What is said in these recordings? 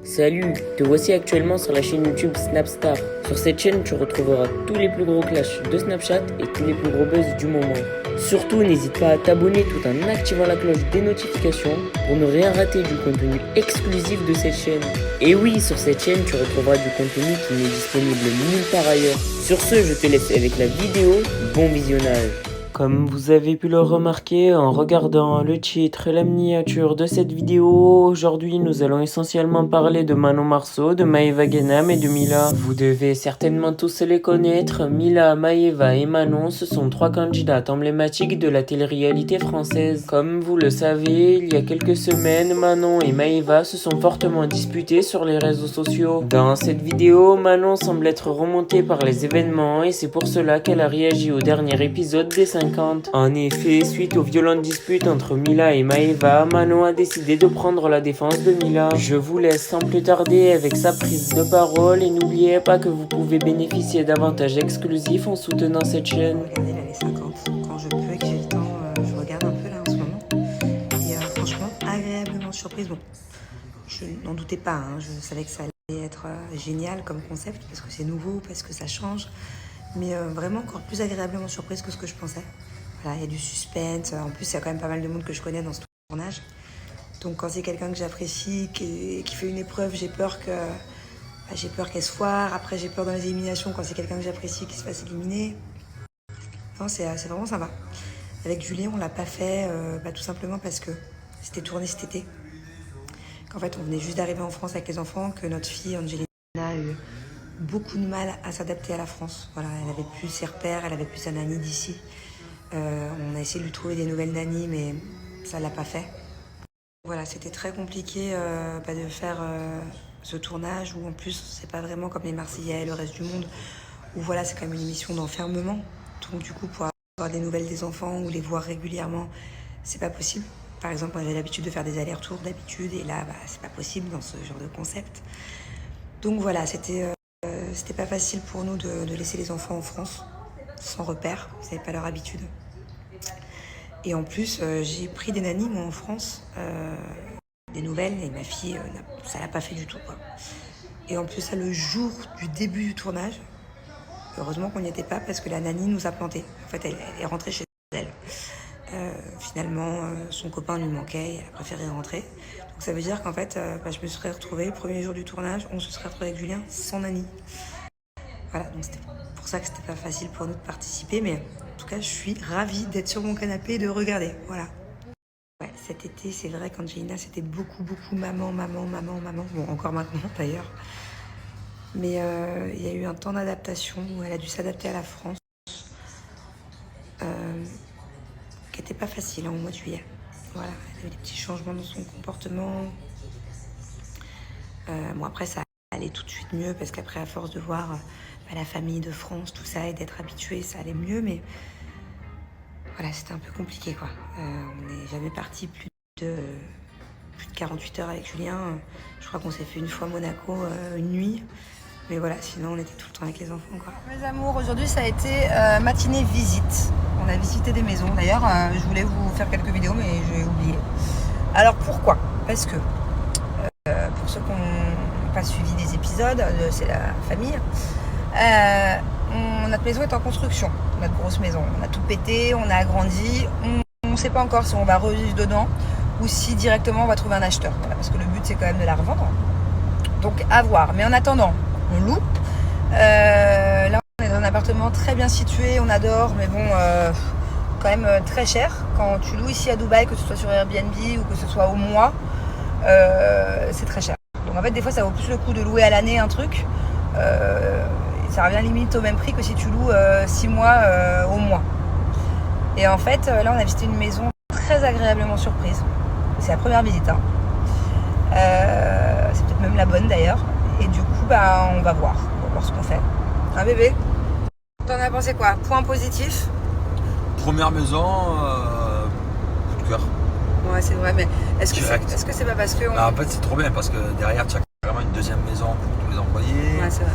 Salut, te voici actuellement sur la chaîne YouTube Snapstar. Sur cette chaîne, tu retrouveras tous les plus gros clashs de Snapchat et tous les plus gros buzz du moment. Surtout, n'hésite pas à t'abonner tout en activant la cloche des notifications pour ne rien rater du contenu exclusif de cette chaîne. Et oui, sur cette chaîne, tu retrouveras du contenu qui n'est disponible nulle part ailleurs. Sur ce, je te laisse avec la vidéo. Bon visionnage. Comme vous avez pu le remarquer en regardant le titre et la miniature de cette vidéo, aujourd'hui nous allons essentiellement parler de Manon Marceau, de Maeva Guénam et de Mila. Vous devez certainement tous les connaître, Mila, Maeva et Manon, ce sont trois candidates emblématiques de la télé-réalité française. Comme vous le savez, il y a quelques semaines, Manon et Maeva se sont fortement disputées sur les réseaux sociaux. Dans cette vidéo, Manon semble être remontée par les événements et c'est pour cela qu'elle a réagi au dernier épisode des 50. En effet, suite aux violentes disputes entre Mila et Maeva, Manon a décidé de prendre la défense de Mila. Je vous laisse sans plus tarder avec sa prise de parole et n'oubliez pas que vous pouvez bénéficier d'avantages exclusifs en soutenant cette chaîne. Regarder l'année 50 quand je peux et que j'ai le temps, je regarde un peu là en ce moment. Et franchement, agréablement surprise. Bon, je n'en doutais pas, hein. Je savais que ça allait être génial comme concept parce que c'est nouveau, parce que ça change. Mais vraiment encore plus agréablement surprise que ce que je pensais. Voilà, il y a du suspense. En plus, il y a quand même pas mal de monde que je connais dans ce tournage. Donc quand c'est quelqu'un que j'apprécie, qui fait une épreuve, j'ai peur qu'elle se foire. Après, j'ai peur dans les éliminations quand c'est quelqu'un que j'apprécie qui se fasse éliminer. Non, c'est vraiment sympa. Avec Julien, on l'a pas fait tout simplement parce que c'était tourné cet été. Qu'en fait, on venait juste d'arriver en France avec les enfants, que notre fille Angelina a eu beaucoup de mal à s'adapter à la France. Voilà, elle avait plus ses repères, elle avait plus sa nanny d'ici. On a essayé de lui trouver des nouvelles nannies, mais ça l'a pas fait. Voilà, c'était très compliqué de faire ce tournage où en plus c'est pas vraiment comme les Marseillais et le reste du monde où voilà, c'est quand même une émission d'enfermement. Donc du coup, pour avoir des nouvelles des enfants ou les voir régulièrement, c'est pas possible. Par exemple, moi j'avais l'habitude de faire des allers-retours d'habitude et là, c'est pas possible dans ce genre de concept. Donc voilà, c'était pas facile pour nous de laisser les enfants en France, sans repère, ils n'avaient pas leur habitude. Et en plus, j'ai pris des nannies, moi, en France, des nouvelles, et ma fille, ça l'a pas fait du tout, quoi. Et en plus, ça, le jour du début du tournage, heureusement qu'on n'y était pas, parce que la nanny nous a plantés. En fait, elle est rentrée chez elle. Finalement, son copain lui manquait, elle a préféré rentrer. Donc ça veut dire qu'en fait, je me serais retrouvée le premier jour du tournage, on se serait retrouvé avec Julien sans nanny. Voilà, donc c'était pour ça que c'était pas facile pour nous de participer, mais en tout cas, je suis ravie d'être sur mon canapé et de regarder, voilà. Ouais, cet été, c'est vrai qu'Angelina, c'était beaucoup maman. Bon, encore maintenant d'ailleurs. Mais il y a eu un temps d'adaptation où elle a dû s'adapter à la France, qui n'était pas facile au mois de juillet. Voilà, elle a eu des petits changements dans son comportement. Bon, après, ça allait tout de suite mieux, parce qu'après, à force de voir la famille de France, tout ça, et d'être habituée, ça allait mieux, mais voilà, c'était un peu compliqué, quoi. On n'est jamais parti plus de 48 heures avec Julien. Je crois qu'on s'est fait une fois Monaco, une nuit. Mais voilà, sinon on était tout le temps avec les enfants, quoi. Mes amours, aujourd'hui ça a été matinée visite. On a visité des maisons. D'ailleurs, je voulais vous faire quelques vidéos, mais j'ai oublié. Alors pourquoi ? Parce que, pour ceux qui n'ont pas suivi des épisodes, c'est la famille, notre maison est en construction, notre grosse maison. On a tout pété, on a agrandi. On ne sait pas encore si on va revivre dedans ou si directement on va trouver un acheteur. Voilà, parce que le but c'est quand même de la revendre. Donc à voir. Mais en attendant, on loue. Là on est dans un appartement très bien situé, on adore, mais bon, quand même très cher. Quand tu loues ici à Dubaï, que ce soit sur Airbnb ou que ce soit au mois, c'est très cher. Donc en fait des fois ça vaut plus le coup de louer à l'année un truc. Ça revient limite au même prix que si tu loues 6 mois au mois. Et en fait, là, on a visité une maison très agréablement surprise. C'est la première visite. Hein. C'est peut-être même la bonne d'ailleurs. Et du coup, on va voir ce qu'on fait. Un bébé. T'en as pensé quoi ? Point positif ? Première maison, coup de cœur. Ouais, c'est vrai, mais est-ce que c'est pas parce que... En fait, c'est trop bien parce que derrière, tu as vraiment une deuxième maison pour tous les employés. Ouais, c'est vrai.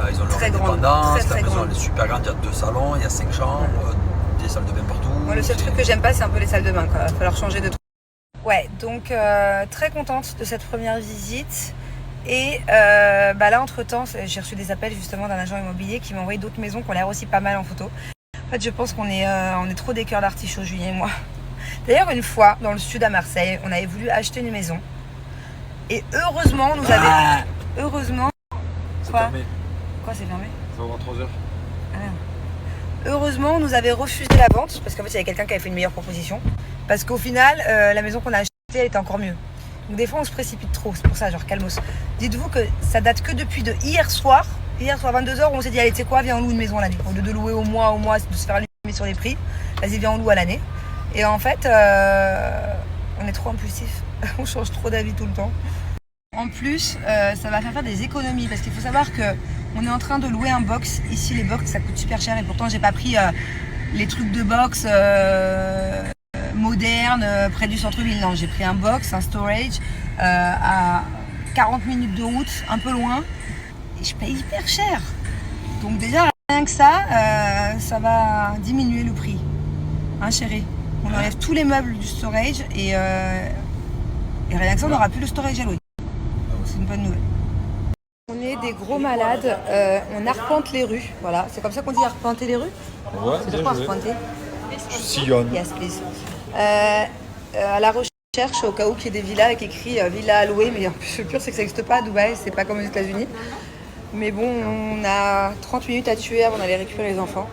Ils ont leur très indépendance, très la maison grande. elle est super grande, il y a 2 salons, il y a 5 chambres, des salles de bain partout. Moi, le seul truc que j'aime pas, c'est un peu les salles de bain, quoi. Il va falloir changer de truc. Ouais, donc très contente de cette première visite. Et là, entre-temps, j'ai reçu des appels justement d'un agent immobilier qui m'a envoyé d'autres maisons qui ont l'air aussi pas mal en photo. En fait, je pense qu'on est trop des cœurs d'artichaut, Julien et moi. D'ailleurs, une fois, dans le sud à Marseille, on avait voulu acheter une maison. Et heureusement, nous avait... Heureusement... C'est Quoi fermé. Quoi, c'est fermé? Ça va avoir 3 heures. Ah merde. Heureusement, on nous avait refusé la vente parce qu'en fait, il y avait quelqu'un qui avait fait une meilleure proposition. Parce qu'au final, la maison qu'on a achetée, elle était encore mieux. Donc des fois, on se précipite trop. C'est pour ça, genre calmos. Dites-vous que ça date que depuis de hier soir 22h, on s'est dit, allez, tu sais quoi, viens, on loue une maison à l'année. Au lieu de louer au mois, de se faire allumer sur les prix, vas-y, viens, on loue à l'année. Et en fait, on est trop impulsif. On change trop d'avis tout le temps. En plus, ça va faire des économies parce qu'il faut savoir que on est en train de louer un box. Ici, les box, ça coûte super cher et pourtant, j'ai pas pris les trucs de box modernes près du centre-ville. Non, j'ai pris un box, un storage à 40 minutes de route, un peu loin. Et je paye hyper cher. Donc déjà, rien que ça, ça va diminuer le prix. Hein, chérie? On enlève tous les meubles du storage et rien que ça, on n'aura plus le storage à louer. C'est une bonne nouvelle. On est des gros malades, on arpente les rues, voilà. C'est comme ça qu'on dit arpenter les rues? Ouais, C'est de quoi arpenter? Je sillonne. Yes, please. À la recherche, au cas où qu'il y ait des villas avec écrit villa à louer, mais le pire c'est que ça n'existe pas à Dubaï, c'est pas comme aux États-Unis. Mais bon, on a 30 minutes à tuer avant d'aller récupérer les enfants.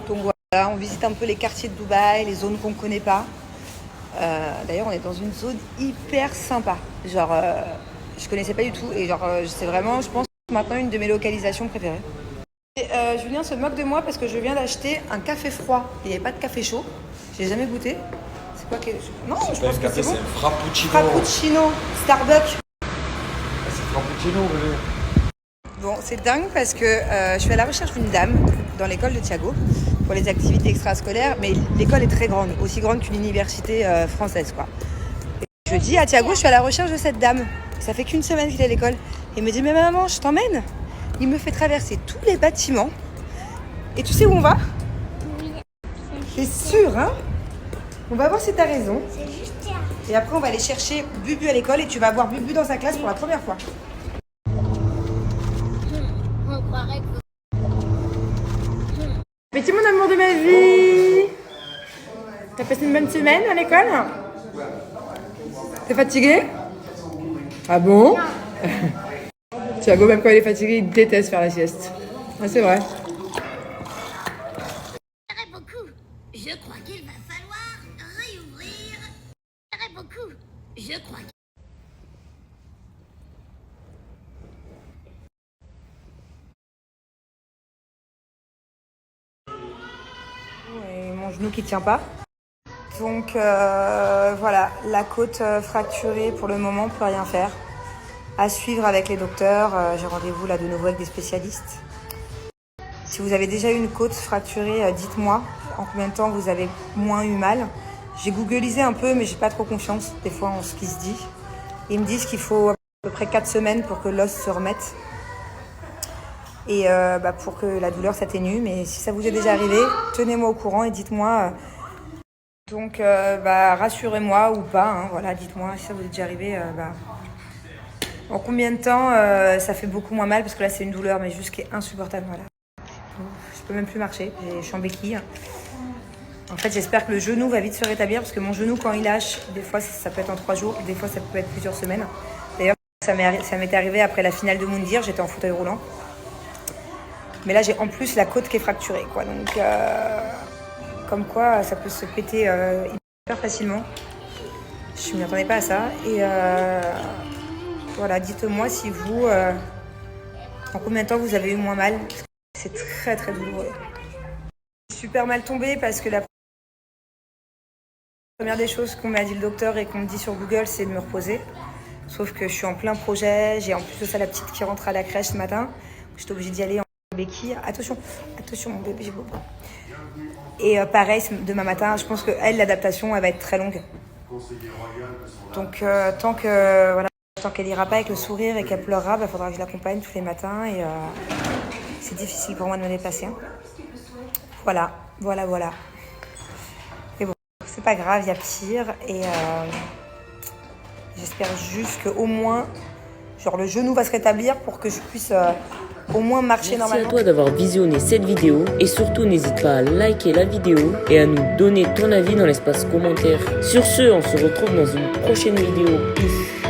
Donc voilà, on visite un peu les quartiers de Dubaï, les zones qu'on ne connaît pas. D'ailleurs, on est dans une zone hyper sympa. Genre, je connaissais pas du tout. Et genre, c'est vraiment, je pense, maintenant une de mes localisations préférées. Et, Julien se moque de moi parce que je viens d'acheter un café froid. Il n'y avait pas de café chaud. Je l'ai jamais goûté. C'est quoi que... Non, je pense que c'est bon. C'est un frappuccino. Frappuccino, Starbucks. C'est frappuccino, bébé. Bon, c'est dingue parce que je suis à la recherche d'une dame dans l'école de Thiago pour les activités extrascolaires, mais l'école est très grande, aussi grande qu'une université française, quoi. Et je dis à Thiago, je suis à la recherche de cette dame. Ça fait qu'une semaine qu'il est à l'école. Et il me dit, mais maman, je t'emmène. Il me fait traverser tous les bâtiments. Et tu sais où on va? T'es sûr, hein? On va voir si t'as raison. Et après, on va aller chercher Bubu à l'école et tu vas voir Bubu dans sa classe pour la première fois. Petit mon amour de ma vie, t'as passé une bonne semaine à l'école? T'es fatigué? Ah bon? Thiago, même quand il est fatigué, il déteste faire la sieste. Ah, c'est vrai. Beaucoup. Je crois qu'il va falloir réouvrir. Beaucoup. Je crois. Et mon genou qui tient pas. Donc voilà, la côte fracturée pour le moment, on peut rien faire. À suivre avec les docteurs, j'ai rendez-vous là de nouveau avec des spécialistes. Si vous avez déjà eu une côte fracturée, dites-moi en combien de temps vous avez moins eu mal. J'ai googlisé un peu, mais j'ai pas trop confiance des fois en ce qui se dit. Ils me disent qu'il faut à peu près 4 semaines pour que l'os se remette. Et pour que la douleur s'atténue. Mais si ça vous est déjà arrivé, tenez-moi au courant et dites-moi. Donc rassurez-moi ou pas. Hein, voilà, dites-moi si ça vous est déjà arrivé. En combien de temps ça fait beaucoup moins mal parce que là c'est une douleur mais juste qui est insupportable. Voilà. Je peux même plus marcher. Je suis en béquille. En fait, j'espère que le genou va vite se rétablir parce que mon genou quand il lâche, des fois ça peut être en 3 jours, des fois ça peut être plusieurs semaines. D'ailleurs, ça m'est arrivé après la finale de Moundir. J'étais en fauteuil roulant. Mais là, j'ai en plus la côte qui est fracturée, quoi. Donc, comme quoi, ça peut se péter hyper facilement. Je ne m'y attendais pas à ça. Et voilà, dites-moi si vous, en combien de temps vous avez eu moins mal. C'est très, très douloureux. Je suis super mal tombée parce que la première des choses qu'on m'a dit le docteur et qu'on me dit sur Google, c'est de me reposer. Sauf que je suis en plein projet. J'ai en plus de ça la petite qui rentre à la crèche ce matin. J'étais obligée d'y aller en béquille. Attention, mon bébé, j'ai beau. Et pareil, demain matin, je pense que l'adaptation, elle va être très longue. Donc tant qu'elle ira pas avec le sourire et qu'elle pleurera, il faudra que je l'accompagne tous les matins. Et c'est difficile pour moi de me déplacer. Voilà. Mais bon, c'est pas grave, il y a pire. Et j'espère juste qu'au moins, Genre le genou va se rétablir pour que je puisse au moins marcher Merci à normalement. toi d'avoir visionné cette vidéo et surtout n'hésite pas à liker la vidéo et à nous donner ton avis dans l'espace commentaire. Sur ce, on se retrouve dans une prochaine vidéo. Peace.